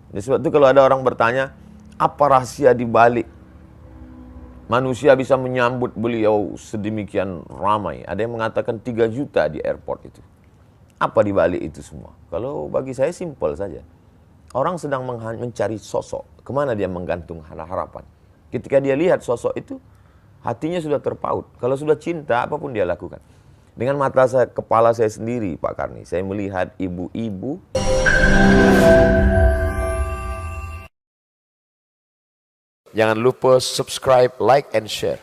Jadi sebab itu kalau ada orang bertanya, apa rahasia di balik manusia bisa menyambut beliau sedemikian ramai? Ada yang mengatakan 3 juta di airport itu. Apa di balik itu semua? Kalau bagi saya simpel saja. Orang sedang mencari sosok. Kemana dia menggantung harapan? Ketika dia lihat sosok itu, hatinya sudah terpaut. Kalau sudah cinta, apapun dia lakukan. Dengan mata saya, kepala saya sendiri, Pak Karni, saya melihat ibu-ibu. Jangan lupa subscribe, like, and share.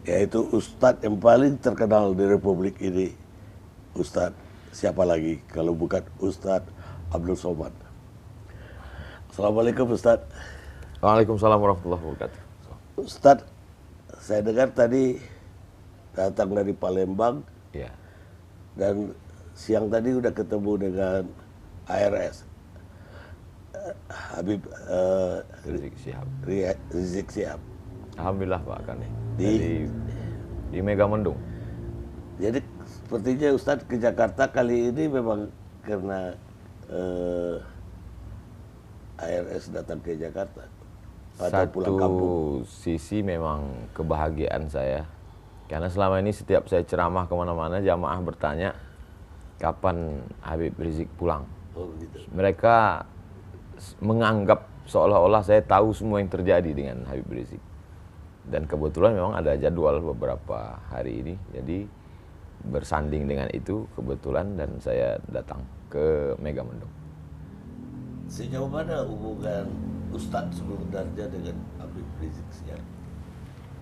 Yaitu Ustadz yang paling terkenal di Republik ini. Ustadz siapa lagi kalau bukan Ustadz Abdul Somad. Assalamualaikum Ustadz. Waalaikumsalam warahmatullahi wabarakatuh. Ustadz, saya dengar tadi datang dari Palembang. Ya. Dan siang tadi udah ketemu dengan ARS. Habib Rizik Syihab. Alhamdulillah Pak Karni. Di Megamendung. Jadi sepertinya Ustadz ke Jakarta kali ini memang karena ARS datang ke Jakarta atau pulang kampung. Sisi memang kebahagiaan saya, karena selama ini setiap saya ceramah kemana-mana, jamaah bertanya kapan Habib Rizik pulang. Oh, gitu. Mereka menganggap seolah-olah saya tahu semua yang terjadi dengan Habib Rizik. Dan kebetulan memang ada jadwal beberapa hari ini, jadi bersanding dengan itu kebetulan dan saya datang ke Megamendung. Sejauh mana hubungan Ustadz sebenarnya dengan Habib Rizik Syihab?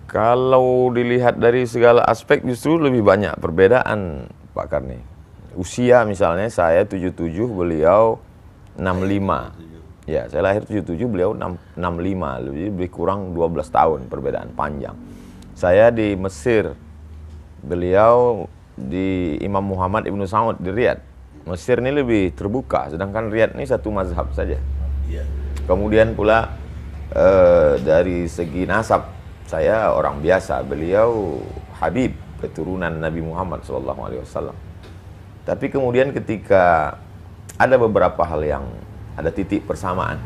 Kalau dilihat dari segala aspek justru lebih banyak perbedaan Pak Karni. Usia misalnya saya 77, beliau 65. Ya, saya lahir 77, beliau 65, lebih kurang 12 tahun perbedaan panjang. Saya di Mesir, beliau di Imam Muhammad Ibn Saud di Riyadh. Mesir ini lebih terbuka, sedangkan Riyadh ini satu mazhab saja. Iya. Kemudian pula dari segi nasab, saya orang biasa, beliau Habib, keturunan Nabi Muhammad SAW. Tapi kemudian ketika ada beberapa hal yang ada titik persamaan.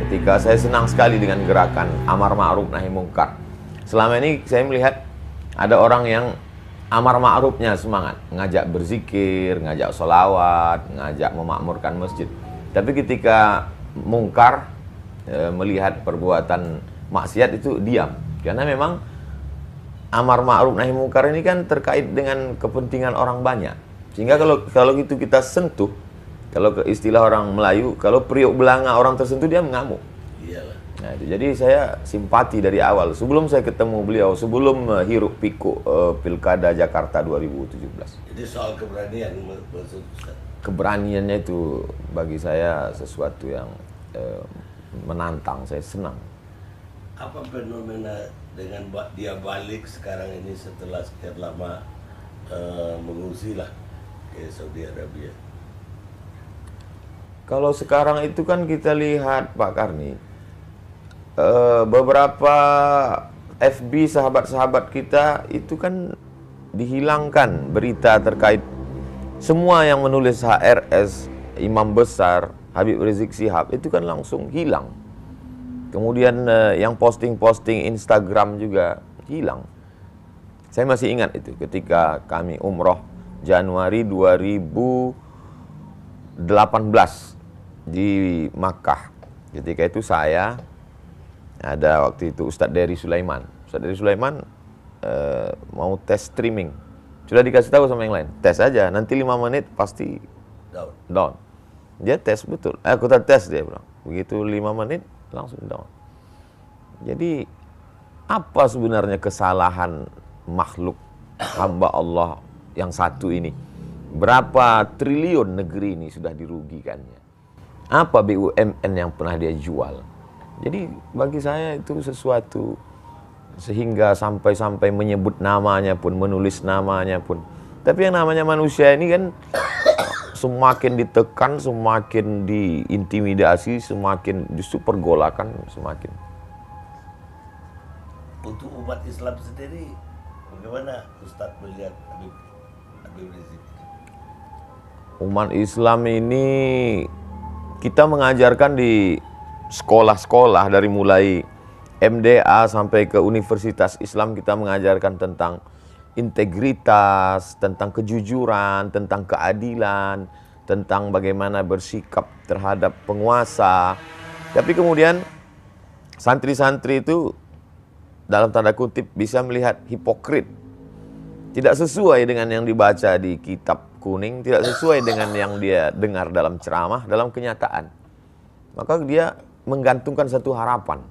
Ketika saya senang sekali dengan gerakan amar ma'ruf nahi mungkar. Selama ini saya melihat ada orang yang amar ma'rufnya semangat, ngajak berzikir, ngajak sholawat, ngajak memakmurkan masjid. Tapi ketika mungkar, melihat perbuatan maksiat itu diam. Karena memang amar ma'ruf nahi mungkar ini kan terkait dengan kepentingan orang banyak. Sehingga kalau itu kita sentuh, kalau ke istilah orang Melayu, kalau periuk belanga orang tersentuh dia mengamuk. Iyalah. Nah, jadi saya simpati dari awal. Sebelum saya ketemu beliau, sebelum hiruk pikuk Pilkada Jakarta 2017. Jadi soal keberanian maksud Ustaz. Keberaniannya itu bagi saya sesuatu yang menantang, saya senang. Apa fenomena dengan dia balik sekarang ini setelah sekian lama mengungsi lah ke Saudi Arabia? Kalau sekarang itu kan kita lihat Pak Karni, beberapa FB sahabat-sahabat kita itu kan dihilangkan berita terkait semua yang menulis HRS, Imam Besar, Habib Rizik Syihab itu kan langsung hilang. Kemudian yang posting-posting Instagram juga hilang. Saya masih ingat itu ketika kami umroh Januari 2018 di Makkah. Ketika itu saya ada waktu itu Ustadz Dery Sulaiman. Ustadz Dery Sulaiman mau tes streaming. Sudah dikasih tahu sama yang lain, tes aja, nanti 5 menit pasti down. Dia tes betul. Aku tes, dia bilang. Begitu 5 menit langsung down. Jadi apa sebenarnya kesalahan makhluk hamba Allah yang satu ini? Berapa triliun negeri ini sudah dirugikannya? Apa BUMN yang pernah dia jual? Jadi bagi saya itu sesuatu, sehingga sampai-sampai menyebut namanya pun, menulis namanya pun. Tapi yang namanya manusia ini kan semakin ditekan, semakin diintimidasi, semakin justru pergolakan semakin. Untuk umat Islam sendiri, bagaimana Ustadz melihat Habib Rizik? Umat Islam ini kita mengajarkan di sekolah-sekolah dari mulai MDA sampai ke Universitas Islam, kita mengajarkan tentang integritas, tentang kejujuran, tentang keadilan, tentang bagaimana bersikap terhadap penguasa. Tapi kemudian santri-santri itu dalam tanda kutip bisa melihat hipokrit. Tidak sesuai dengan yang dibaca di kitab kuning, tidak sesuai dengan yang dia dengar dalam ceramah, dalam kenyataan. Maka dia menggantungkan satu harapan,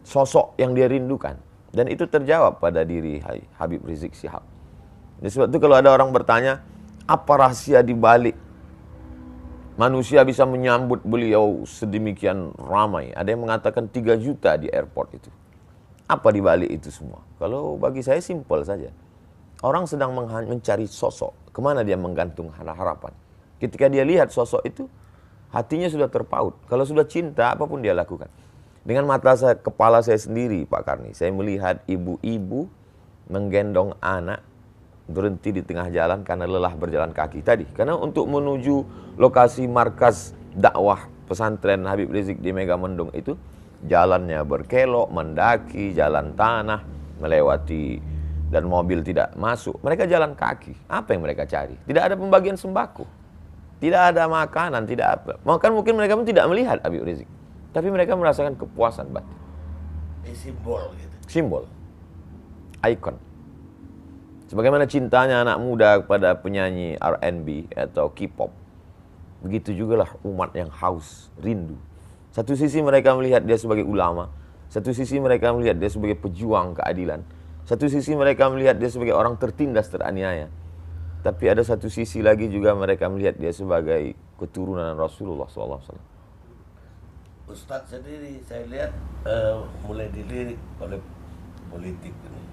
sosok yang dia rindukan. Dan itu terjawab pada diri Habib Rizik Syihab. Jadi sebab itu kalau ada orang bertanya, apa rahasia di balik manusia bisa menyambut beliau sedemikian ramai? Ada yang mengatakan 3 juta di airport itu. Apa di balik itu semua? Kalau bagi saya simpel saja. Orang sedang mencari sosok. Kemana dia menggantung harapan? Ketika dia lihat sosok itu, hatinya sudah terpaut. Kalau sudah cinta, apapun dia lakukan. Dengan mata kepala saya sendiri, Pak Karni, saya melihat ibu-ibu menggendong anak berhenti di tengah jalan karena lelah berjalan kaki tadi. Karena untuk menuju lokasi markas dakwah pesantren Habib Rizik di Megamendung itu, jalannya berkelok, mendaki, jalan tanah, melewati, dan mobil tidak masuk. Mereka jalan kaki. Apa yang mereka cari? Tidak ada pembagian sembako. Tidak ada makanan, tidak apa. Bahkan mungkin mereka pun tidak melihat Habib Rizik. Tapi mereka merasakan kepuasan batin. Simbol gitu. Simbol. Ikon. Sebagaimana cintanya anak muda kepada penyanyi R&B atau K-pop. Begitu juga lah umat yang haus, rindu. Satu sisi mereka melihat dia sebagai ulama, satu sisi mereka melihat dia sebagai pejuang keadilan, satu sisi mereka melihat dia sebagai orang tertindas, teraniaya. Tapi ada satu sisi lagi juga mereka melihat dia sebagai keturunan Rasulullah SAW. Ustadz sendiri saya lihat mulai dilirik oleh politik ini.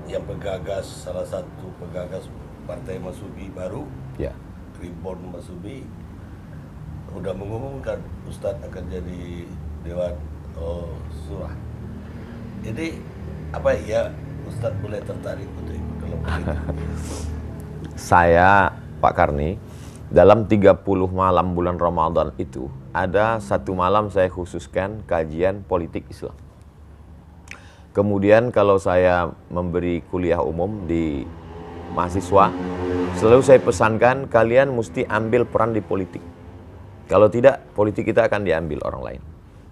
Yang penggagas, salah satu penggagas Partai Masubi baru, Ya. Reborn Masubi, udah mengumumkan Ustadz akan jadi Dewan Surah. Jadi apa ya Ustadz mulai tertarik untuk ikut dalam politik? Saya, Pak Karni, dalam 30 malam bulan Ramadan itu, ada satu malam saya khususkan kajian politik Islam. Kemudian kalau saya memberi kuliah umum di mahasiswa, selalu saya pesankan kalian mesti ambil peran di politik. Kalau tidak, politik kita akan diambil orang lain.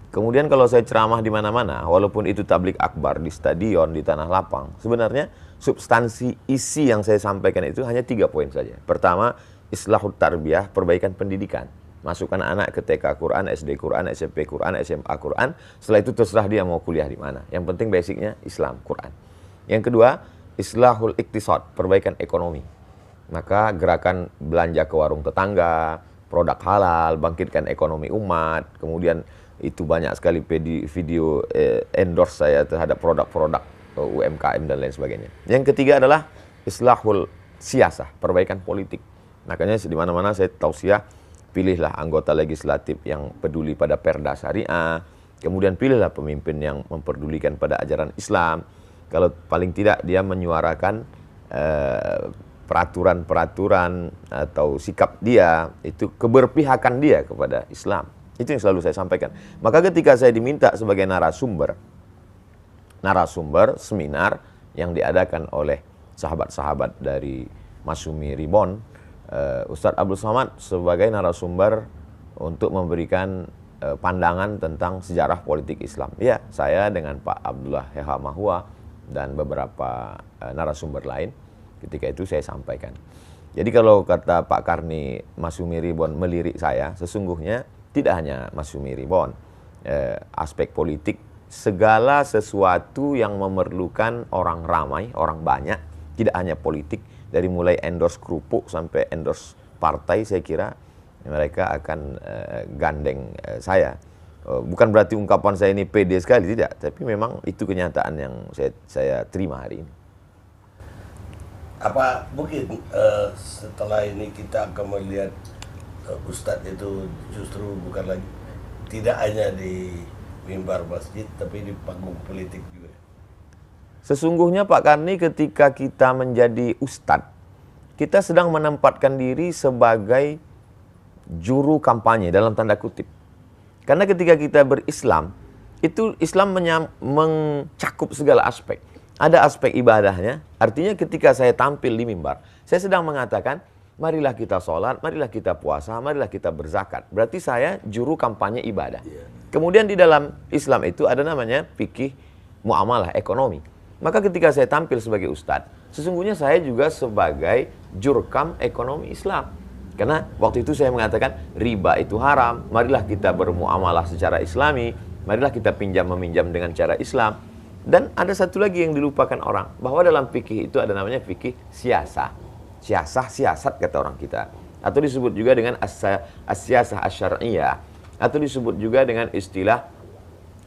Kemudian kalau saya ceramah di mana-mana, walaupun itu tablik akbar di stadion, di tanah lapang, sebenarnya substansi isi yang saya sampaikan itu hanya 3 poin saja. Pertama, islahut tarbiyah, perbaikan pendidikan. Masukkan anak ke TK Quran, SD Quran, SMP Quran, SMA Quran. Setelah itu terserah dia mau kuliah di mana. Yang penting basicnya Islam, Quran. Yang kedua, islahul iktisad, perbaikan ekonomi. Maka gerakan belanja ke warung tetangga, produk halal, bangkitkan ekonomi umat. Kemudian itu banyak sekali video endorse saya terhadap produk-produk UMKM dan lain sebagainya. Yang ketiga adalah islahul siyasah, perbaikan politik. Makanya di mana-mana saya tausiah, pilihlah anggota legislatif yang peduli pada perda syariah, kemudian pilihlah pemimpin yang memperdulikan pada ajaran Islam. Kalau paling tidak dia menyuarakan peraturan-peraturan atau sikap dia, itu keberpihakan dia kepada Islam. Itu yang selalu saya sampaikan. Maka ketika saya diminta sebagai narasumber seminar yang diadakan oleh sahabat-sahabat dari Masumi Ribon, Ustadz Abdul Somad sebagai narasumber untuk memberikan pandangan tentang sejarah politik Islam. Ya, saya dengan Pak Abdullah Heha Mahua dan beberapa narasumber lain ketika itu saya sampaikan. Jadi kalau kata Pak Karni Masumi Ribon melirik saya, sesungguhnya tidak hanya Masumi Ribon, aspek politik, segala sesuatu yang memerlukan orang ramai, orang banyak, tidak hanya politik, dari mulai endorse kerupuk sampai endorse partai, saya kira mereka akan gandeng saya. Bukan berarti ungkapan saya ini pede sekali, tidak. Tapi memang itu kenyataan yang saya terima hari ini. Apa mungkin setelah ini kita akan melihat Ustadz itu justru bukan lagi, tidak hanya di mimbar masjid, tapi di panggung politik juga. Sesungguhnya Pak Karni, ketika kita menjadi ustadz, kita sedang menempatkan diri sebagai juru kampanye dalam tanda kutip. Karena ketika kita berislam, itu Islam mencakup segala aspek. Ada aspek ibadahnya, artinya ketika saya tampil di mimbar, saya sedang mengatakan, marilah kita sholat, marilah kita puasa, marilah kita berzakat. Berarti saya juru kampanye ibadah. Kemudian di dalam Islam itu ada namanya fikih muamalah ekonomi. Maka ketika saya tampil sebagai ustadz, sesungguhnya saya juga sebagai jurkam ekonomi Islam. Karena waktu itu saya mengatakan riba itu haram, marilah kita bermuamalah secara islami, marilah kita pinjam meminjam dengan cara Islam. Dan ada satu lagi yang dilupakan orang, bahwa dalam fikih itu ada namanya fikih siasah. Siasat kata orang kita. Atau disebut juga dengan as-siyasah asy-syar'iyyah. Atau disebut juga dengan istilah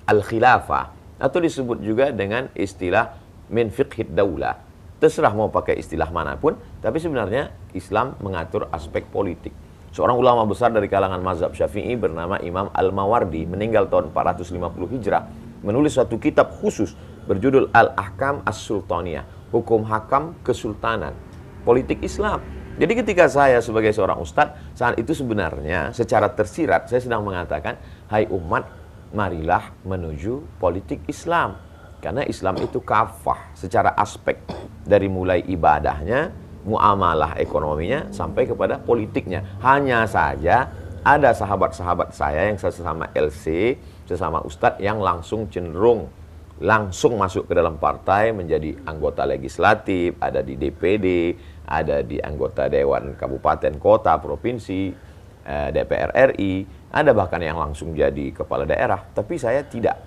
al-khilafah. Atau disebut juga dengan istilah min fiqhid daulah. Terserah mau pakai istilah manapun, tapi sebenarnya Islam mengatur aspek politik. Seorang ulama besar dari kalangan mazhab Syafi'i bernama Imam Al-Mawardi, meninggal tahun 450 Hijrah, menulis suatu kitab khusus berjudul Al-Ahkam As-Sultaniyah, hukum hakam kesultanan, politik Islam. Jadi ketika saya sebagai seorang ustadz, saat itu sebenarnya secara tersirat saya sedang mengatakan, hai umat, marilah menuju politik Islam. Karena Islam itu kafah secara aspek dari mulai ibadahnya, muamalah ekonominya, sampai kepada politiknya. Hanya saja ada sahabat-sahabat saya yang sesama LC, sesama ustadz yang langsung cenderung langsung masuk ke dalam partai, menjadi anggota legislatif, ada di DPD, ada di anggota Dewan Kabupaten, Kota, Provinsi, DPR RI, ada bahkan yang langsung jadi kepala daerah. Tapi saya tidak.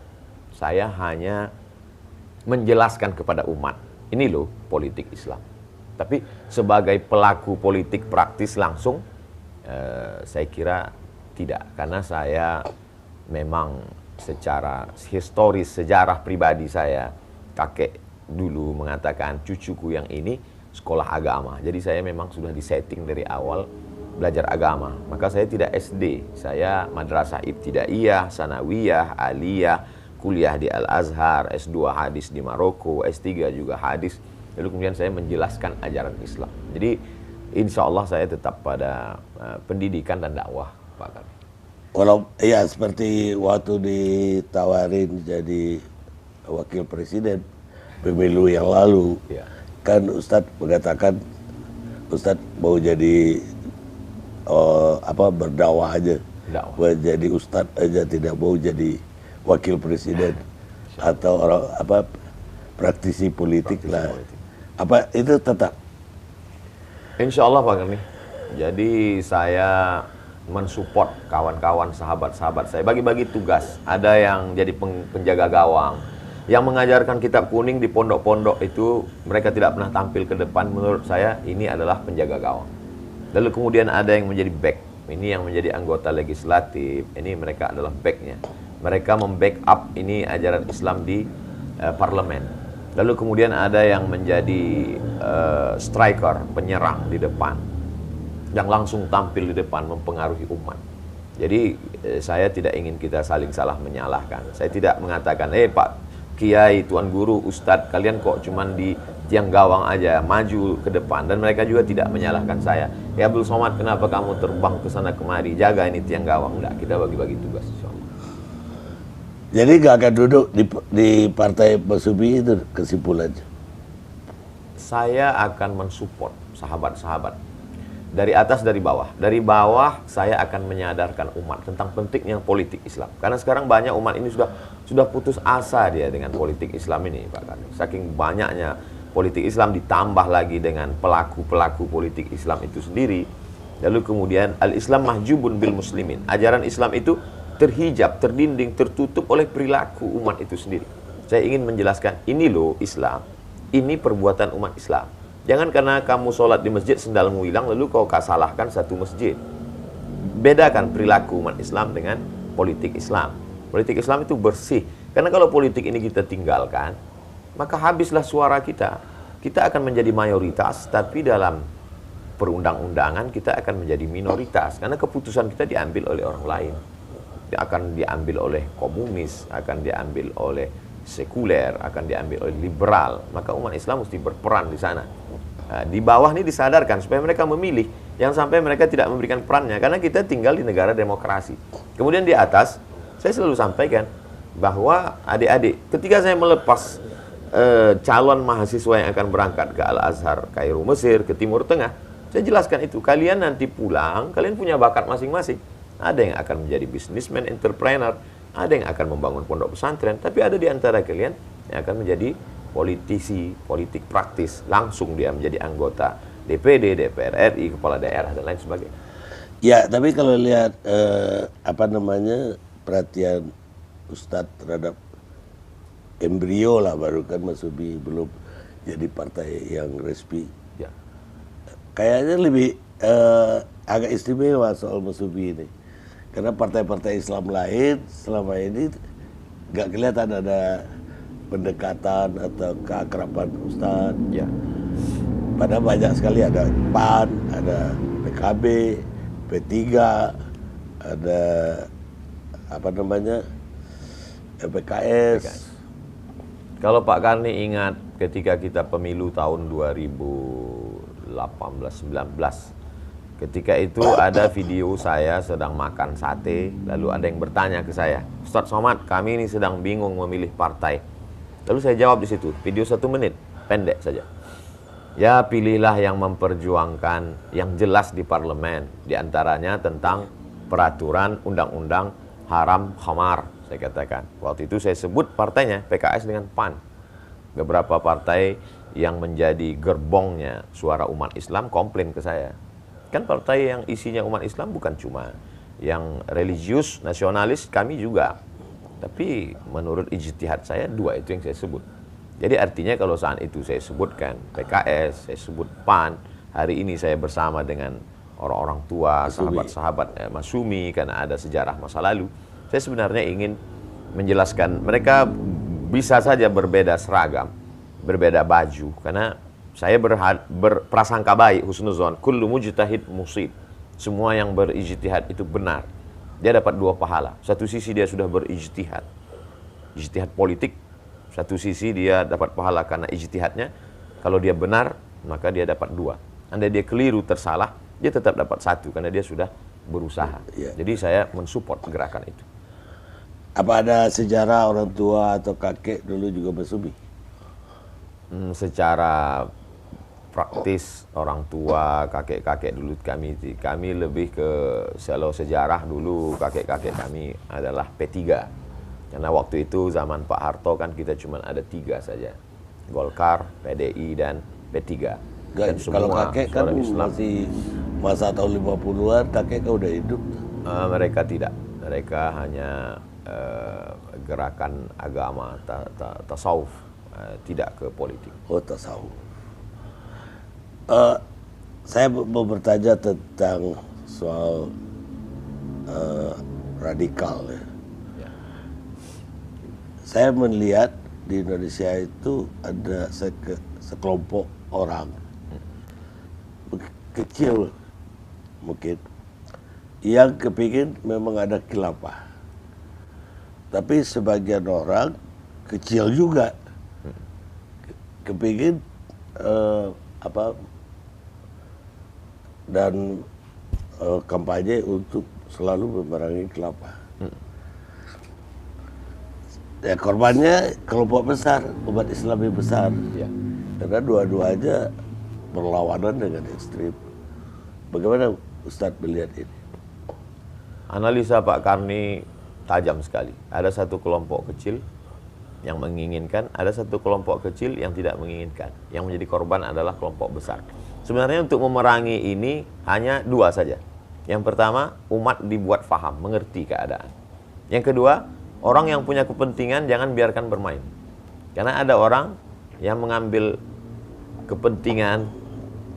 Saya hanya menjelaskan kepada umat, ini loh politik Islam. Tapi sebagai pelaku politik praktis langsung, saya kira tidak. Karena saya memang secara historis, sejarah pribadi saya, kakek dulu mengatakan cucuku yang ini sekolah agama. Jadi saya memang sudah disetting dari awal belajar agama. Maka saya tidak SD, saya madrasah ibtidaiyah, sanawiyah, aliyah, kuliah di Al-Azhar, S2 hadis di Maroko, S3 juga hadis. Lalu kemudian saya menjelaskan ajaran Islam. Jadi insya Allah saya tetap pada pendidikan dan dakwah, Pak Karni. Kalau ya seperti waktu ditawarin jadi wakil presiden pemilu yang lalu, Ya. kan Ustadz mengatakan Ustadz mau jadi berdakwah aja, Dakwah. mau jadi Ustadz aja, tidak mau jadi wakil presiden atau orang praktisi politik lah. Politik. Apa itu tetap? Insya Allah Pak Karni. Jadi saya mensupport kawan-kawan, sahabat-sahabat saya, bagi-bagi tugas. Ada yang jadi penjaga gawang, yang mengajarkan kitab kuning di pondok-pondok itu mereka tidak pernah tampil ke depan. Menurut saya ini adalah penjaga gawang. Lalu kemudian ada yang menjadi back, ini yang menjadi anggota legislatif, ini mereka adalah backnya. Mereka membackup ini ajaran Islam di parlemen. Lalu kemudian ada yang menjadi striker, penyerang di depan, yang langsung tampil di depan mempengaruhi umat. Jadi saya tidak ingin kita saling salah menyalahkan. Saya tidak mengatakan, Pak Kiai, Tuan Guru, Ustadz, kalian kok cuman di tiang gawang aja, maju ke depan. Dan mereka juga tidak menyalahkan saya. Ya Abdul Somad, kenapa kamu terbang ke sana kemari, jaga ini tiang gawang? Enggak, kita bagi-bagi tugas insyaallah. Jadi gak akan duduk di partai Pak Subi itu kesimpulannya? Saya akan mensupport sahabat-sahabat. Dari atas, dari bawah. Dari bawah saya akan menyadarkan umat tentang pentingnya politik Islam. Karena sekarang banyak umat ini sudah putus asa dia dengan politik Islam ini, Pak Karni. Saking banyaknya politik Islam ditambah lagi dengan pelaku-pelaku politik Islam itu sendiri. Lalu kemudian al-Islam mahjubun bil muslimin. Ajaran Islam itu terhijab, terdinding, tertutup oleh perilaku umat itu sendiri. Saya ingin menjelaskan, ini loh Islam, ini perbuatan umat Islam. Jangan karena kamu sholat di masjid sendalmu hilang lalu kau salahkan satu masjid. Bedakan perilaku umat Islam dengan politik Islam. Politik Islam itu bersih. Karena kalau politik ini kita tinggalkan, maka habislah suara kita. Kita akan menjadi mayoritas, tapi dalam perundang-undangan kita akan menjadi minoritas. Karena keputusan kita diambil oleh orang lain. Akan diambil oleh komunis, akan diambil oleh sekuler, akan diambil oleh liberal. Maka umat Islam mesti berperan di sana. Nah, di bawah ini disadarkan supaya mereka memilih, jangan sampai mereka tidak memberikan perannya, karena kita tinggal di negara demokrasi. Kemudian di atas, saya selalu sampaikan bahwa adik-adik, ketika saya melepas calon mahasiswa yang akan berangkat ke Al-Azhar, Kairo, Mesir, ke Timur Tengah, saya jelaskan itu, kalian nanti pulang, kalian punya bakat masing-masing. Ada yang akan menjadi businessman, entrepreneur, ada yang akan membangun pondok pesantren, tapi ada di antara kalian yang akan menjadi politisi, politik praktis, langsung dia menjadi anggota DPD, DPR RI, kepala daerah dan lain sebagainya. Ya, tapi kalau lihat perhatian Ustadz terhadap embrio lah, baru kan Mas Ubi belum jadi partai yang resmi. Ya. Kayaknya lebih agak istimewa soal Mas Ubi ini, karena partai-partai Islam lain selama ini nggak kelihatan ada pendekatan atau keakraban Ustadz. Ya. Padahal banyak sekali, ada PAN, ada PKB, P3, ada PKS. Kalau Pak Karni ingat ketika kita pemilu tahun 2018-19, ketika itu ada video saya sedang makan sate, lalu ada yang bertanya ke saya, Ustadz Somad, kami ini sedang bingung memilih partai. Lalu saya jawab di situ, video 1 menit, pendek saja. Ya, pilihlah yang memperjuangkan yang jelas di parlemen, diantaranya tentang peraturan undang-undang haram khamar, saya katakan. Waktu itu saya sebut partainya PKS dengan PAN. Beberapa partai yang menjadi gerbongnya suara umat Islam komplain ke saya. Kan partai yang isinya umat Islam bukan cuma yang religius, nasionalis, kami juga. Tapi menurut ijtihad saya, 2 itu yang saya sebut. Jadi artinya kalau saat itu saya sebutkan PKS, saya sebut PAN, hari ini saya bersama dengan orang-orang tua, sahabat-sahabat Masumi, karena ada sejarah masa lalu. Saya sebenarnya ingin menjelaskan, mereka bisa saja berbeda seragam, berbeda baju, karena saya berprasangka baik, husnuzon, kullu mujtahid musib. Semua yang berijtihad itu benar. Dia dapat 2 pahala. Satu sisi dia sudah berijtihad, ijtihad politik. Satu sisi dia dapat pahala karena ijtihadnya. Kalau dia benar, maka dia dapat 2. Andai dia keliru, tersalah, dia tetap dapat 1 karena dia sudah berusaha. Ya. Jadi saya mensupport gerakan itu. Apa ada sejarah orang tua atau kakek dulu juga bersumi? Secara praktis orang tua, kakek-kakek dulu kami lebih ke sejarah dulu, kakek-kakek kami adalah P3. Karena waktu itu zaman Pak Harto kan kita cuma ada 3 saja. Golkar, PDI dan P3. Dan Kalau kakek kan masih masa tahun 50-an, kakek kan udah hidup. Mereka tidak. Mereka hanya gerakan agama, tasawuf, tidak ke politik. Oh, tasawuf. Saya mau bertanya tentang soal radikal ya. Saya melihat di Indonesia itu ada sekelompok orang kecil mungkin yang kepingin memang ada khilafah, tapi sebagian orang kecil juga kepingin dan kampanye untuk selalu memerangi khilafah. Ya, korbannya kelompok besar, umat Islam yang besar. Ya. Karena dua-duanya berlawanan dengan ekstrim. Bagaimana Ustadz melihat ini? Analisa Pak Karni tajam sekali. Ada satu kelompok kecil yang menginginkan, ada satu kelompok kecil yang tidak menginginkan. Yang menjadi korban adalah kelompok besar. Sebenarnya untuk memerangi ini hanya 2 saja. Yang pertama, umat dibuat faham, mengerti keadaan. Yang kedua, orang yang punya kepentingan jangan biarkan bermain. Karena ada orang yang mengambil kepentingan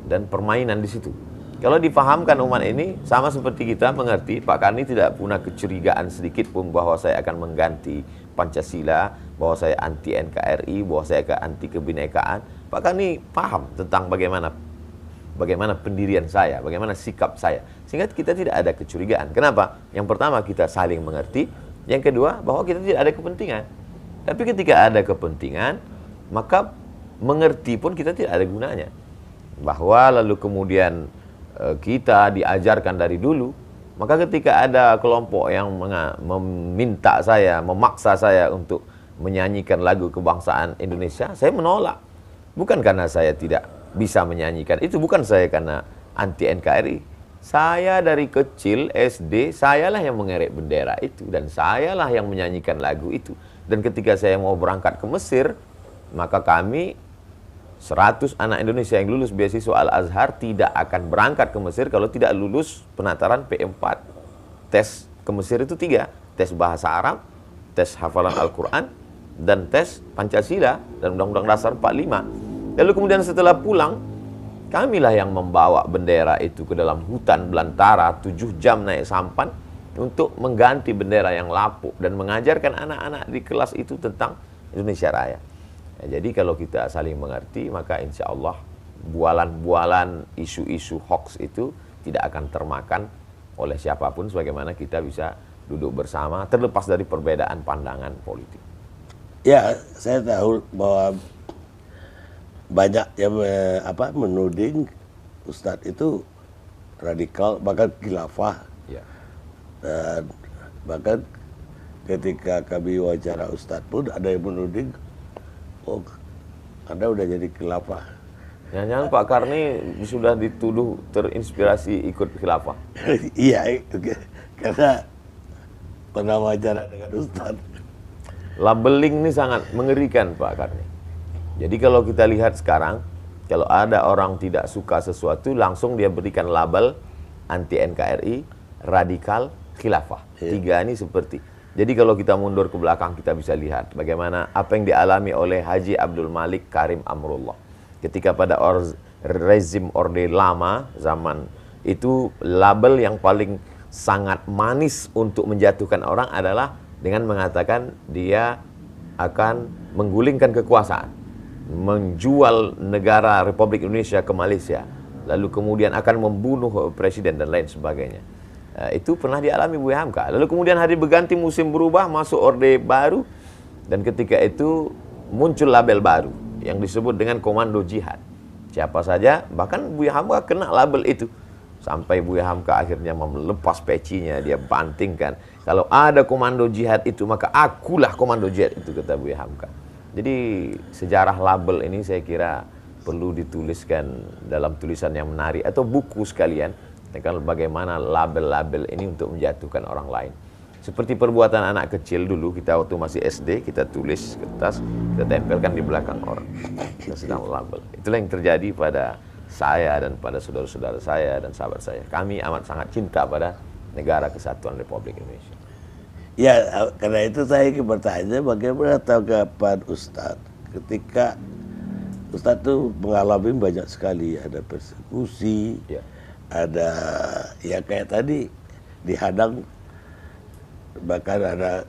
dan permainan di situ. Kalau dipahamkan umat ini, sama seperti kita mengerti, Pak Karni tidak punya kecurigaan sedikit pun bahwa saya akan mengganti Pancasila, bahwa saya anti NKRI, bahwa saya anti kebinekaan. Pak Karni paham tentang bagaimana pendirian saya, bagaimana sikap saya. Sehingga kita tidak ada kecurigaan. Kenapa? Yang pertama, kita saling mengerti. Yang kedua, bahwa kita tidak ada kepentingan. Tapi ketika ada kepentingan, maka mengerti pun kita tidak ada gunanya. bahwa lalu kemudian kita diajarkan dari dulu, maka ketika ada kelompok yang meminta saya, memaksa saya untuk menyanyikan lagu kebangsaan Indonesia, saya menolak. Bukan karena saya tidak bisa menyanyikan, itu bukan saya karena anti NKRI. Saya dari kecil SD, sayalah yang mengerek bendera itu, dan sayalah yang menyanyikan lagu itu. Dan ketika saya mau berangkat ke Mesir, maka kami 100 anak Indonesia yang lulus beasiswa Al-Azhar tidak akan berangkat ke Mesir kalau tidak lulus penataran P4. Tes ke Mesir itu 3, tes bahasa Arab, tes hafalan Al-Quran, dan tes Pancasila dan Undang-Undang Dasar 45. Lalu kemudian setelah pulang, kamilah yang membawa bendera itu ke dalam hutan belantara 7 jam naik sampan untuk mengganti bendera yang lapuk dan mengajarkan anak-anak di kelas itu tentang Indonesia Raya. Ya, jadi kalau kita saling mengerti, maka insya Allah bualan-bualan isu-isu hoax itu tidak akan termakan oleh siapapun, sebagaimana kita bisa duduk bersama terlepas dari perbedaan pandangan politik. Ya, saya tahu bahwa banyak yang menuding Ustadz itu radikal, bahkan khilafah. Ya. Dan bahkan ketika kami wawancara Ustadz pun ada yang menuding, oh, Anda udah jadi khilafah. Jangan-jangan Pak Karni sudah dituduh terinspirasi ikut khilafah. Iya, karena pernah wawancara dengan Ustadz. Labeling ini sangat mengerikan Pak Karni. Jadi kalau kita lihat sekarang, kalau ada orang tidak suka sesuatu, langsung dia berikan label anti NKRI, radikal, khilafah. 3 ini seperti. Jadi kalau kita mundur ke belakang, kita bisa lihat bagaimana apa yang dialami oleh Haji Abdul Malik Karim Amrullah. Ketika pada rezim Orde Lama, zaman itu label yang paling sangat manis untuk menjatuhkan orang adalah dengan mengatakan dia akan menggulingkan kekuasaan, menjual negara Republik Indonesia ke Malaysia, lalu kemudian akan membunuh presiden dan lain sebagainya. Itu pernah dialami Buya Hamka. Lalu kemudian hari berganti, musim berubah, masuk Orde Baru, dan ketika itu muncul label baru yang disebut dengan Komando Jihad. Siapa saja, bahkan Buya Hamka kena label itu. Sampai Buya Hamka akhirnya melepas pecinya, dia bantingkan. Kalau ada Komando Jihad itu, maka akulah Komando Jihad itu, kata Buya Hamka. Jadi sejarah label ini saya kira perlu dituliskan dalam tulisan yang menarik atau buku sekalian, tentang bagaimana label-label ini untuk menjatuhkan orang lain. Seperti perbuatan anak kecil dulu, kita waktu masih SD, kita tulis kertas, kita tempelkan di belakang orang. Kita sedang label. Itulah yang terjadi pada saya dan pada saudara-saudara saya dan sahabat saya. Kami amat sangat cinta pada negara kesatuan Republik Indonesia. Ya, karena itu saya ingin bertanya bagaimana tanggapan Ustadz ketika Ustadz itu mengalami banyak sekali, ada persekusi, Ya. ada ya kayak tadi dihadang, bahkan ada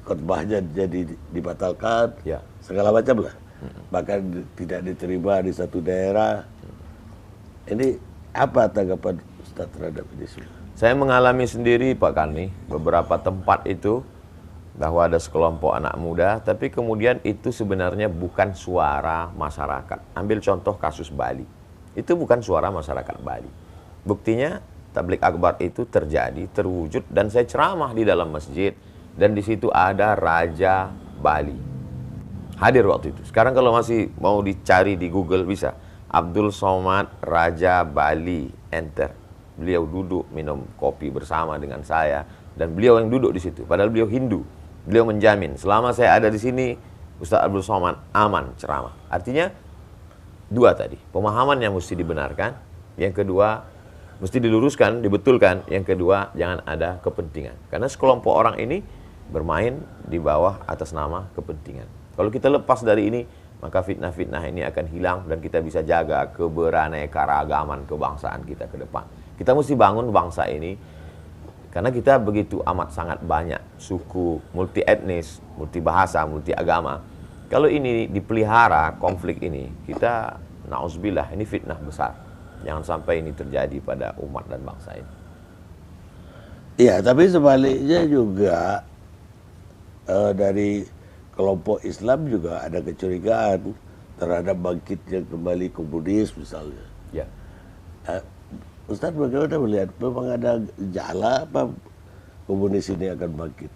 khotbahnya jadi dibatalkan, Ya. segala macam lah, bahkan tidak diterima di satu daerah. Ini apa tanggapan Ustadz terhadap ini semua? Saya mengalami sendiri Pak Karni, beberapa tempat itu bahwa ada sekelompok anak muda, tapi kemudian itu sebenarnya bukan suara masyarakat. Ambil contoh kasus Bali, itu bukan suara masyarakat Bali. Buktinya tablik akbar itu terjadi, terwujud, dan saya ceramah di dalam masjid, dan di situ ada Raja Bali hadir waktu itu. Sekarang kalau masih mau dicari di Google bisa, Abdul Somad Raja Bali, enter. Beliau duduk minum kopi bersama dengan saya, dan beliau yang duduk di situ. Padahal beliau Hindu. Beliau menjamin selama saya ada di sini, Ustaz Abdul Somad aman ceramah. Artinya dua tadi, pemahaman yang mesti dibenarkan, yang kedua mesti diluruskan, dibetulkan, yang kedua jangan ada kepentingan. Karena sekelompok orang ini bermain di bawah atas nama kepentingan. Kalau kita lepas dari ini, maka fitnah-fitnah ini akan hilang dan kita bisa jaga keberaneka-ragaman kebangsaan kita ke depan. Kita mesti bangun bangsa ini karena kita begitu amat sangat banyak suku, multi etnis, multi bahasa, multi agama. Kalau ini dipelihara konflik ini, kita na'udzubillah, ini fitnah besar. Jangan sampai ini terjadi pada umat dan bangsa ini. Iya, tapi sebaliknya juga dari kelompok Islam juga ada kecurigaan terhadap bangkitnya kembali komunis misalnya. Ya. Ustadz bagaimana melihat, memang ada gejala apa komunis ini akan bangkit?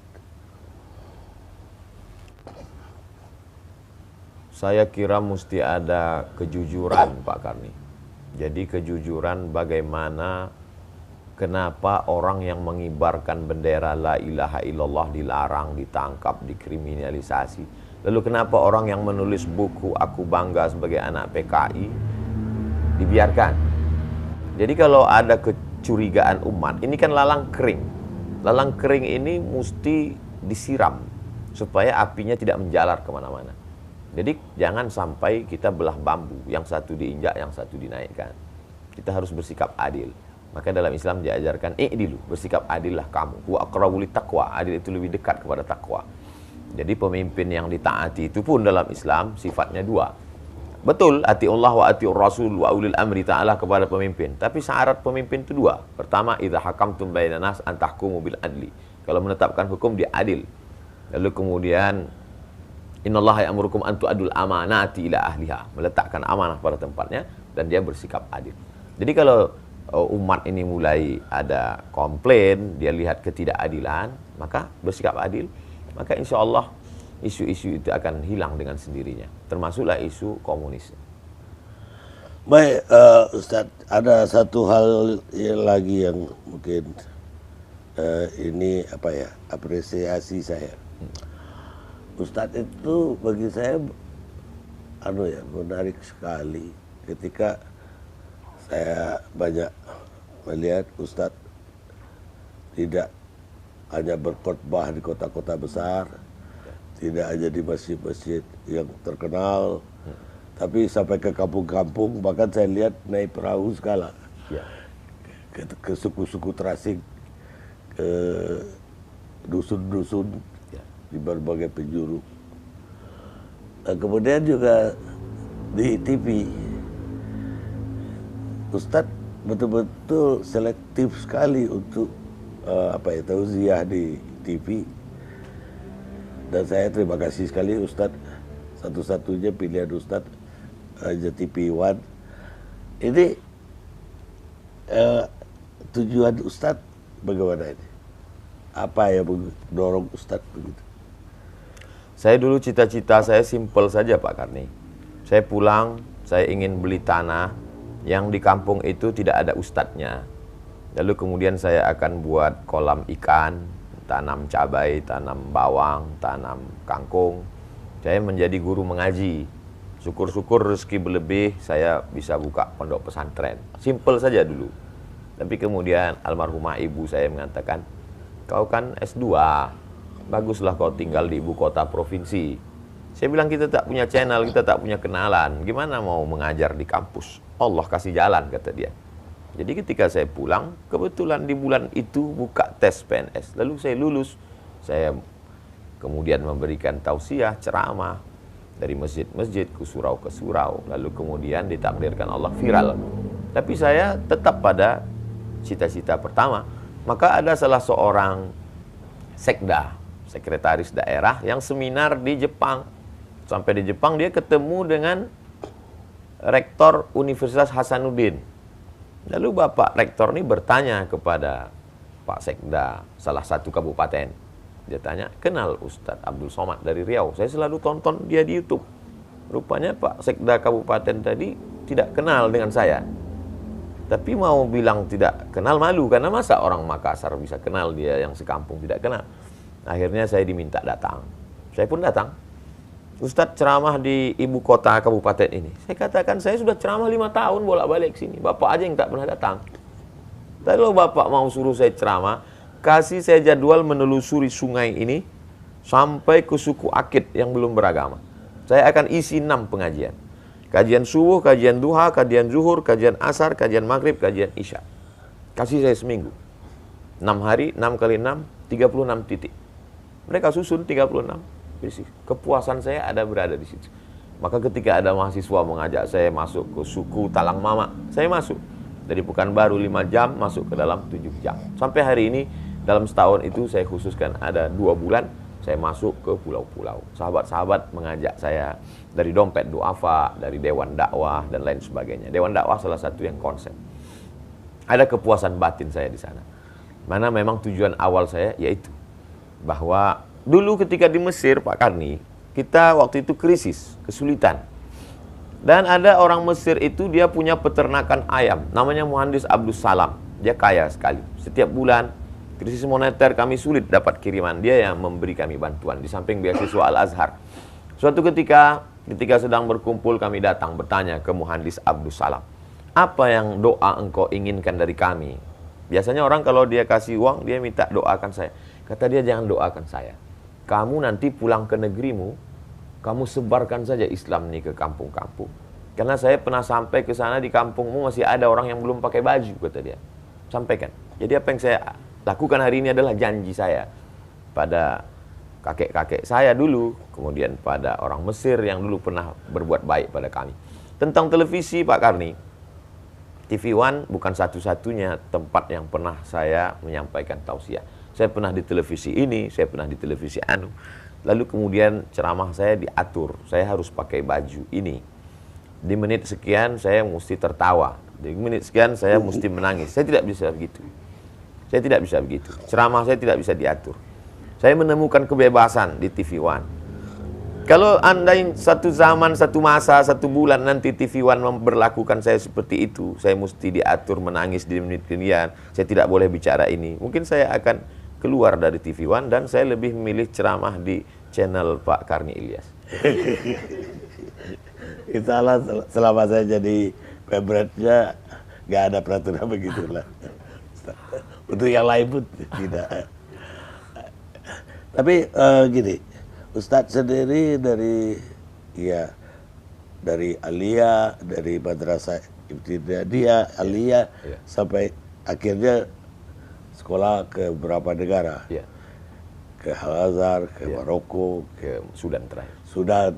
Saya kira mesti ada kejujuran, Pak Karni. Jadi kejujuran bagaimana, kenapa orang yang mengibarkan bendera la ilaha illallah dilarang, ditangkap, dikriminalisasi. Lalu kenapa orang yang menulis buku Aku Bangga Sebagai Anak PKI dibiarkan? Jadi kalau ada kecurigaan umat, ini kan lalang kering. Lalang kering ini mesti disiram supaya apinya tidak menjalar kemana-mana. Jadi jangan sampai kita belah bambu, yang satu diinjak, yang satu dinaikkan. Kita harus bersikap adil. Maka dalam Islam diajarkan i'dilu, bersikap adillah kamu. Wa aqrabu littaqwa, adil itu lebih dekat kepada takwa. Jadi pemimpin yang ditaati itu pun dalam Islam sifatnya dua. Betul, atiullah wa atiur rasul wa ulil amri ta'ala kepada pemimpin. Tapi syarat pemimpin itu dua. Pertama, idza hakamtum bainan nas an tahkumu bil adli. Kalau menetapkan hukum dia adil. Lalu kemudian innallaha ya'murukum an tu'adul amanati ila ahliha, meletakkan amanah pada tempatnya dan dia bersikap adil. Jadi kalau umat ini mulai ada komplain, dia lihat ketidakadilan, maka bersikap adil, maka insya Allah isu-isu itu akan hilang dengan sendirinya, termasuklah isu komunis. Baik, Ustadz, ada satu hal lagi yang mungkin ini apa ya, apresiasi saya. Ustadz itu bagi saya menarik sekali ketika saya banyak melihat Ustadz tidak hanya berkhotbah di kota-kota besar, tidak hanya di masjid-masjid yang terkenal, tapi sampai ke kampung-kampung, bahkan saya lihat naik perahu segala, Ya. ke suku-suku terasing, ke dusun-dusun Ya. di berbagai penjuru. Nah, kemudian juga di TV, Ustadz betul-betul selektif sekali untuk tausiah di TV. Dan saya terima kasih sekali Ustadz, satu-satunya pilihan Ustadz aja TV One. Ini tujuan Ustadz bagaimana ini? Apa yang mendorong Ustadz begitu? Saya dulu cita-cita saya simpel saja Pak Karni. Saya pulang, saya ingin beli tanah yang di kampung itu tidak ada ustadznya. Lalu kemudian saya akan buat kolam ikan, tanam cabai, tanam bawang, tanam kangkung. Saya menjadi guru mengaji. Syukur-syukur rezeki berlebih, saya bisa buka pondok pesantren. Simpel saja dulu. Tapi kemudian almarhumah ibu saya mengatakan, kau kan S2, baguslah kau tinggal di ibu kota provinsi. Saya bilang kita tak punya channel, kita tak punya kenalan. Gimana mau mengajar di kampus? Allah kasih jalan, kata dia. Jadi ketika saya pulang, kebetulan di bulan itu buka tes PNS. Lalu saya lulus. Saya kemudian memberikan tausiah, ceramah dari masjid-masjid ke surau. Lalu kemudian ditakdirkan Allah viral. Tapi saya tetap pada cita-cita pertama. Maka ada salah seorang sekda, sekretaris daerah yang seminar di Jepang. Sampai di Jepang dia ketemu dengan rektor Universitas Hasanuddin. Lalu Bapak Rektor ini bertanya kepada Pak Sekda salah satu kabupaten. Dia tanya, kenal Ustadz Abdul Somad dari Riau? Saya selalu tonton dia di YouTube. Rupanya Pak Sekda kabupaten tadi tidak kenal dengan saya. Tapi mau bilang tidak kenal malu, karena masa orang Makassar bisa kenal dia yang sekampung tidak kenal. Akhirnya saya diminta datang. Saya pun datang. Ustadz ceramah di ibu kota kabupaten ini. Saya katakan saya sudah ceramah 5 tahun bolak-balik sini. Bapak aja yang tak pernah datang. Tapi kalau Bapak mau suruh saya ceramah, kasih saya jadwal menelusuri sungai ini sampai ke suku Akit yang belum beragama. Saya akan isi 6 pengajian. Kajian subuh, kajian duha, kajian zuhur, kajian asar, kajian maghrib, kajian isya. Kasih saya seminggu. 6 hari, 6 kali 6, 36 titik. Mereka susun 36. Kepuasan saya ada berada di situ. Maka ketika ada mahasiswa mengajak saya masuk ke suku Talang Mama, saya masuk. Dari Pekanbaru 5 jam, masuk ke dalam 7 jam. Sampai hari ini, dalam setahun itu saya khususkan ada 2 bulan, Saya masuk ke pulau-pulau. Sahabat-sahabat mengajak saya dari Dompet Duafa, dari Dewan Dakwah, dan lain sebagainya. Dewan Dakwah salah satu yang konsep. Ada kepuasan batin saya di sana. Mana memang tujuan awal saya yaitu bahwa dulu ketika di Mesir, Pak Karni, kita waktu itu krisis, kesulitan. Dan ada orang Mesir itu dia punya peternakan ayam, namanya Muhandis Abdus Salam. Dia kaya sekali. Setiap bulan krisis moneter kami sulit dapat kiriman, dia yang memberi kami bantuan di samping beasiswa Al-Azhar. Suatu ketika sedang berkumpul kami datang bertanya ke Muhandis Abdus Salam, apa yang doa engkau inginkan dari kami? Biasanya orang kalau dia kasih uang dia minta doakan saya. Kata dia, jangan doakan saya, kamu nanti pulang ke negerimu, kamu sebarkan saja Islam ini ke kampung-kampung. Karena saya pernah sampai ke sana, di kampungmu masih ada orang yang belum pakai baju, kata dia. Sampaikan. Jadi apa yang saya lakukan hari ini adalah janji saya pada kakek-kakek saya dulu, kemudian pada orang Mesir yang dulu pernah berbuat baik pada kami. Tentang televisi, Pak Karni, TV One bukan satu-satunya tempat yang pernah saya menyampaikan tausiah. Saya pernah di televisi ini, saya pernah di televisi anu. Lalu kemudian ceramah saya diatur, saya harus pakai baju ini. Di menit sekian saya mesti tertawa, di menit sekian saya mesti menangis. Saya tidak bisa begitu. Saya tidak bisa begitu. Ceramah saya tidak bisa diatur. Saya menemukan kebebasan di TV One. Kalau andai satu zaman, satu masa, satu bulan nanti TV One memperlakukan saya seperti itu, saya mesti diatur menangis di menit kemudian, saya tidak boleh bicara ini, mungkin saya akan keluar dari TV One dan saya lebih memilih ceramah di channel Pak Karni Ilyas. Itulah selama saya jadi pemretnya nggak ada peraturan begitulah. Untuk yang lain pun tidak. Tapi gini, Ustadz sendiri dari Aliyah, dari Madrasah Ibtidaiyah, Aliyah, sampai akhirnya sekolah ke beberapa negara. Ke Al-Azhar, ke Maroko, ke Sudan terakhir. Sudan.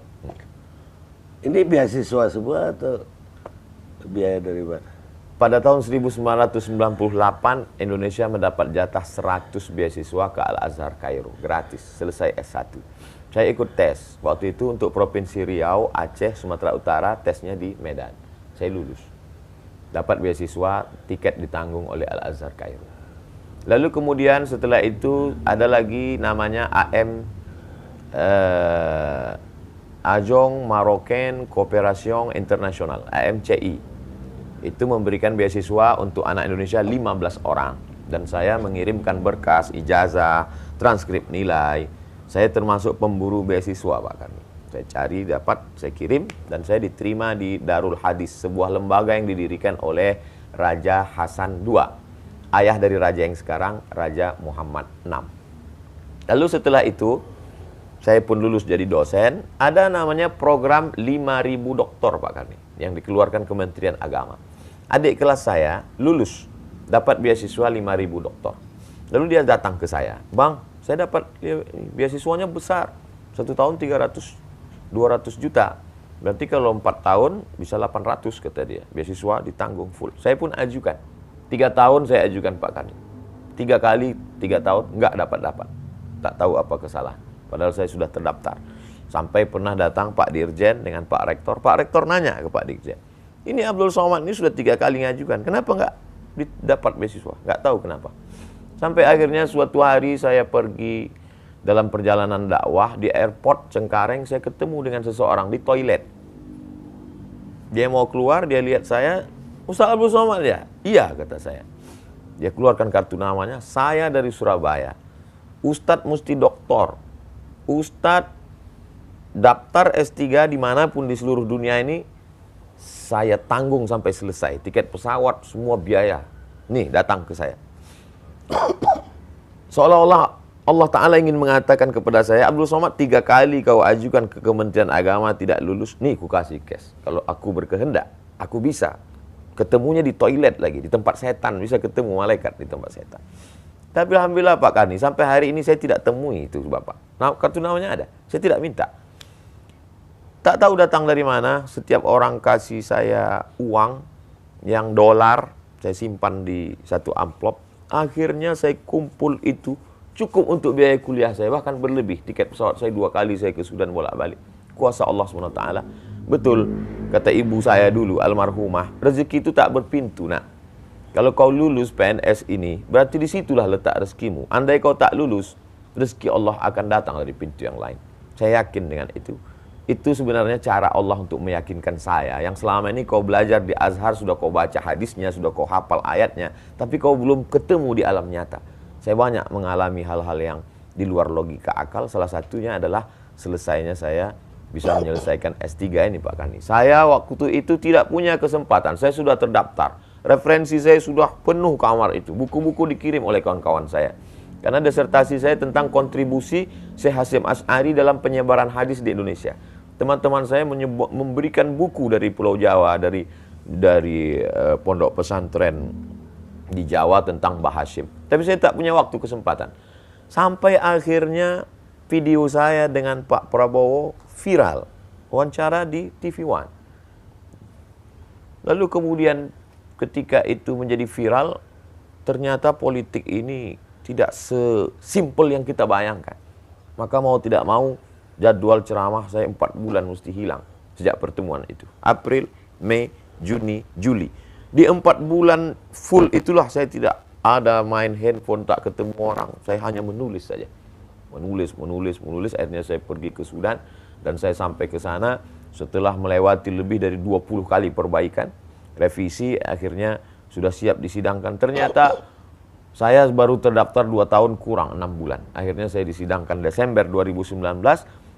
Ini beasiswa semua atau biaya dari mana? Pada tahun 1998, Indonesia mendapat jatah 100 beasiswa ke Al-Azhar Kairo, gratis, selesai S1. Saya ikut tes, waktu itu untuk Provinsi Riau, Aceh, Sumatera Utara, tesnya di Medan. Saya lulus. Dapat beasiswa, tiket ditanggung oleh Al-Azhar Kairo. Lalu kemudian setelah itu ada lagi namanya Agence Marocaine Coopération Internationale, AMCI. Itu memberikan beasiswa untuk anak Indonesia 15 orang. Dan saya mengirimkan berkas, ijazah, transkrip nilai. Saya termasuk pemburu beasiswa, Pak Karni. Saya cari, dapat, saya kirim, dan saya diterima di Darul Hadis, sebuah lembaga yang didirikan oleh Raja Hasan II, ayah dari raja yang sekarang, Raja Muhammad VI. Lalu setelah itu, saya pun lulus jadi dosen. Ada namanya program 5.000 doktor, Pak Karni, yang dikeluarkan Kementerian Agama. Adik kelas saya lulus, dapat beasiswa 5.000 doktor. Lalu dia datang ke saya, Bang, saya dapat beasiswanya besar, 1 tahun 200 juta. Berarti kalau 4 tahun bisa 800, kata dia. Beasiswa ditanggung full. Saya pun ajukan. 3 tahun saya ajukan, Pak Karni. 3 kali 3 tahun nggak dapat. Tak tahu apa kesalahan. Padahal saya sudah terdaftar. Sampai pernah datang Pak Dirjen dengan Pak Rektor. Pak Rektor nanya ke Pak Dirjen, ini Abdul Somad ini sudah 3 kali ngajukan, kenapa nggak dapat beasiswa? Nggak tahu kenapa. Sampai akhirnya suatu hari saya pergi dalam perjalanan dakwah di airport Cengkareng, saya ketemu dengan seseorang di toilet. Dia mau keluar, dia lihat saya, Ustaz Abdul Somad ya? Iya, kata saya. Dia keluarkan kartu namanya, saya dari Surabaya. Ustadz mesti doktor. Ustadz daftar S3 dimanapun di seluruh dunia ini, saya tanggung sampai selesai. Tiket pesawat, semua biaya. Nih, datang ke saya. Seolah-olah Allah Ta'ala ingin mengatakan kepada saya, Abdul Somad, 3 kali kau ajukan ke Kementerian Agama tidak lulus, nih ku kasih cash. Kalau aku berkehendak, aku bisa. Ketemunya di toilet lagi, di tempat setan. Bisa ketemu malaikat di tempat setan. Tapi alhamdulillah Pak Karni, sampai hari ini saya tidak temui itu Bapak. Nah, kartu namanya ada, saya tidak minta. Tak tahu datang dari mana, setiap orang kasih saya uang yang dolar, saya simpan di satu amplop. Akhirnya saya kumpul itu cukup untuk biaya kuliah saya, bahkan berlebih. Tiket pesawat saya 2 kali saya ke Sudan bolak-balik. Kuasa Allah SWT. Betul, kata ibu saya dulu, almarhumah, rezeki itu tak berpintu, nak. Kalau kau lulus PNS ini, berarti disitulah letak rezekimu. Andai kau tak lulus, rezeki Allah akan datang dari pintu yang lain. Saya yakin dengan itu. Itu sebenarnya cara Allah untuk meyakinkan saya. Yang selama ini kau belajar di Azhar, sudah kau baca hadisnya, sudah kau hafal ayatnya, tapi kau belum ketemu di alam nyata. Saya banyak mengalami hal-hal yang di luar logika akal. Salah satunya adalah selesainya saya bisa menyelesaikan S3 ini, Pak Kani. Saya waktu itu tidak punya kesempatan. Saya sudah terdaftar. Referensi saya sudah penuh kamar itu. Buku-buku dikirim oleh kawan-kawan saya. Karena disertasi saya tentang kontribusi Syekh Hasyim Asy'ari dalam penyebaran hadis di Indonesia. Teman-teman saya memberikan buku dari Pulau Jawa, dari pondok pesantren di Jawa tentang Mbah Hasyim. Tapi saya tak punya waktu, kesempatan. Sampai akhirnya video saya dengan Pak Prabowo viral. Wawancara di TV One. Lalu kemudian ketika itu menjadi viral, ternyata politik ini tidak sesimpel yang kita bayangkan. Maka mau tidak mau, jadwal ceramah saya 4 bulan mesti hilang sejak pertemuan itu. April, Mei, Juni, Juli. Di 4 bulan full itulah saya tidak ada main handphone, tak ketemu orang. Saya hanya menulis saja. Menulis. Akhirnya saya pergi ke Sudan dan saya sampai ke sana setelah melewati lebih dari 20 kali perbaikan, revisi, akhirnya sudah siap disidangkan. Ternyata saya baru terdaftar 2 tahun kurang 6 bulan. Akhirnya saya disidangkan Desember 2019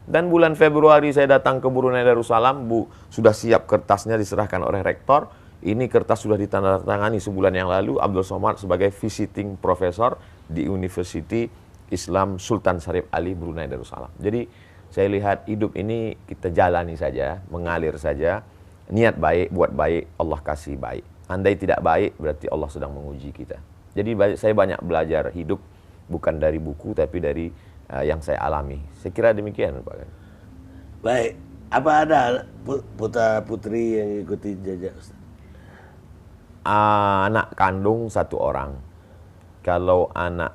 dan bulan Februari saya datang ke Brunei Darussalam. Sudah siap kertasnya diserahkan oleh rektor. Ini kertas sudah ditandatangani sebulan yang lalu. Abdul Somad sebagai visiting professor di University Islam Sultan Syarif Ali Brunei Darussalam. Jadi saya lihat hidup ini kita jalani saja, mengalir saja. Niat baik, buat baik, Allah kasih baik. Andai tidak baik, berarti Allah sedang menguji kita. Jadi saya banyak belajar hidup, bukan dari buku, tapi dari yang saya alami. Saya kira demikian, Pak. Baik, apa ada putra-putri yang ikuti jejak Ustaz? Anak kandung 1 orang. Kalau anak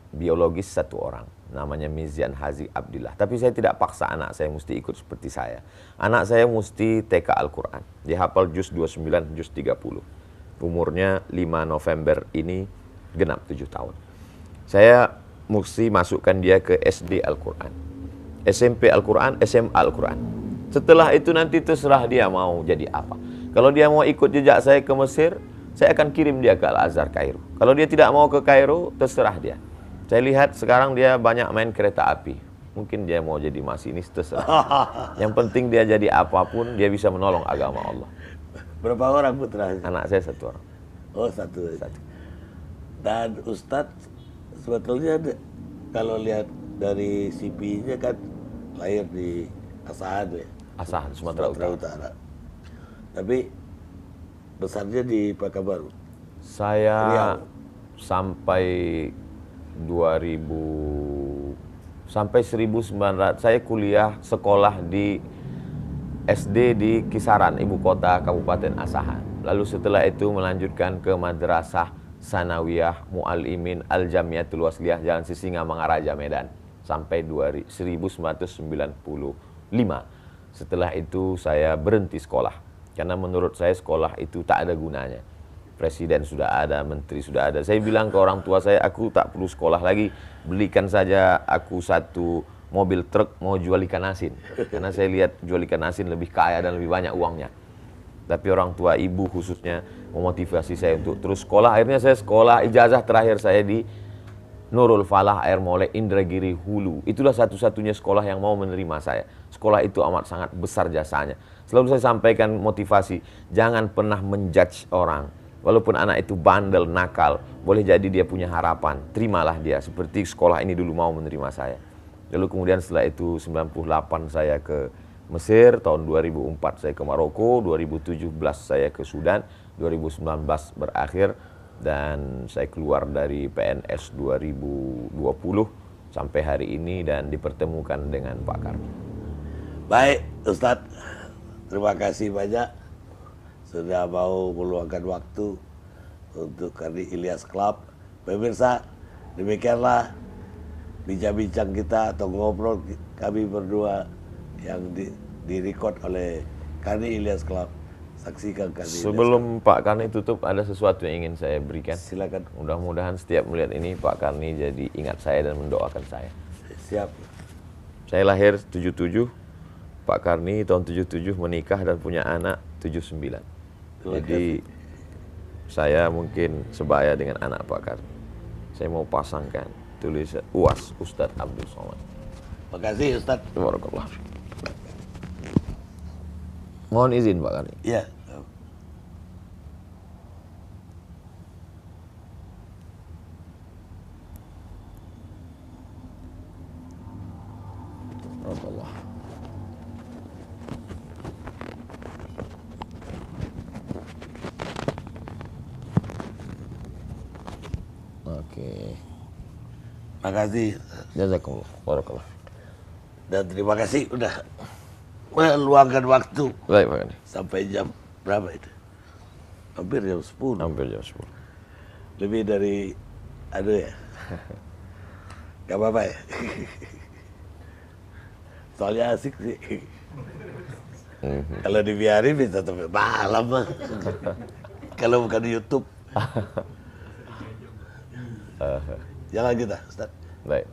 biologis 1 orang. Namanya Mizian Hazi Abdillah. Tapi saya tidak paksa anak saya mesti ikut seperti saya. Anak saya mesti TK Al-Quran. Dia hafal juz 29, juz 30. Umurnya 5 November ini genap 7 tahun. Saya mesti masukkan dia ke SD Al-Quran, SMP Al-Quran, SMA Al-Quran. Setelah itu nanti terserah dia mau jadi apa. Kalau dia mau ikut jejak saya ke Mesir, saya akan kirim dia ke Al-Azhar Kairo. Kalau dia tidak mau ke Kairo, terserah dia. Saya lihat sekarang dia banyak main kereta api. Mungkin dia mau jadi masinis, terserah. Yang penting dia jadi apapun, dia bisa menolong agama Allah. Berapa orang putra? Anak saya 1 orang. Oh, 1. Dan Ustadz sebetulnya kalau lihat dari CV-nya kan lahir di Asahan ya. Asahan, Sumatera Utara. Tapi besarnya di Pekanbaru. Saya Riau. sampai 1900 saya kuliah sekolah di SD di Kisaran, ibu kota Kabupaten Asahan. Lalu setelah itu melanjutkan ke Madrasah Sanawiyah Mu'allimin Al-Jamiatul Wasliyah Jalan Sisinga Mangaraja Medan sampai 1995. Setelah itu saya berhenti sekolah karena menurut saya sekolah itu tak ada gunanya. Presiden sudah ada, menteri sudah ada. Saya bilang ke orang tua saya, aku tak perlu sekolah lagi, belikan saja aku 1 mobil truk mau jual ikan asin. Karena saya lihat jual ikan asin lebih kaya dan lebih banyak uangnya. Tapi orang tua, ibu khususnya, memotivasi saya untuk terus sekolah. Akhirnya saya sekolah, ijazah terakhir saya di Nurul Falah Air Molek Indragiri Hulu. Itulah satu-satunya sekolah yang mau menerima saya. Sekolah itu amat sangat besar jasanya. Selalu saya sampaikan motivasi, jangan pernah menjudge orang. Walaupun anak itu bandel, nakal, boleh jadi dia punya harapan. Terimalah dia, seperti sekolah ini dulu mau menerima saya. Lalu kemudian setelah itu 98 saya ke Mesir, tahun 2004 saya ke Maroko, 2017 saya ke Sudan, 2019 berakhir, dan saya keluar dari PNS 2020 sampai hari ini dan dipertemukan dengan Pak Karni. Baik, Ustadz, terima kasih banyak sudah mau meluangkan waktu untuk Karni Ilyas Club. Pemirsa, demikianlah bincang-bincang kita atau ngobrol kami berdua yang di-record oleh Karni Ilyas Club. Saksikan Karni Ilyas Club. Sebelum Pak Karni tutup, ada sesuatu yang ingin saya berikan. Silakan. Mudah-mudahan setiap melihat ini Pak Karni jadi ingat saya dan mendoakan saya. Siap. Saya lahir 77, Pak Karni tahun 77 menikah dan punya anak 79. Jadi saya mungkin sebaya dengan anak Pak Karni. Saya mau pasangkan tulisan UAS Ustadz Abdul Somad. Makasih Ustadz. Barakallah. Mohon izin Pak Karni. Iya. Barakallah. Oke. Makasih. Jazakumullah. Barakallah. Dan terima kasih udah meluangkan waktu Baik Pak Karni. sampai jam berapa itu? Hampir jam 10. Hampir jam 10. Lebih dari aduh ya. Gak apa-apa ya. Soalnya asik sih. Kalau dibiarin bisa sampai malam mah. Kalau bukan di YouTube. Jalan kita, Ustaz. Baik.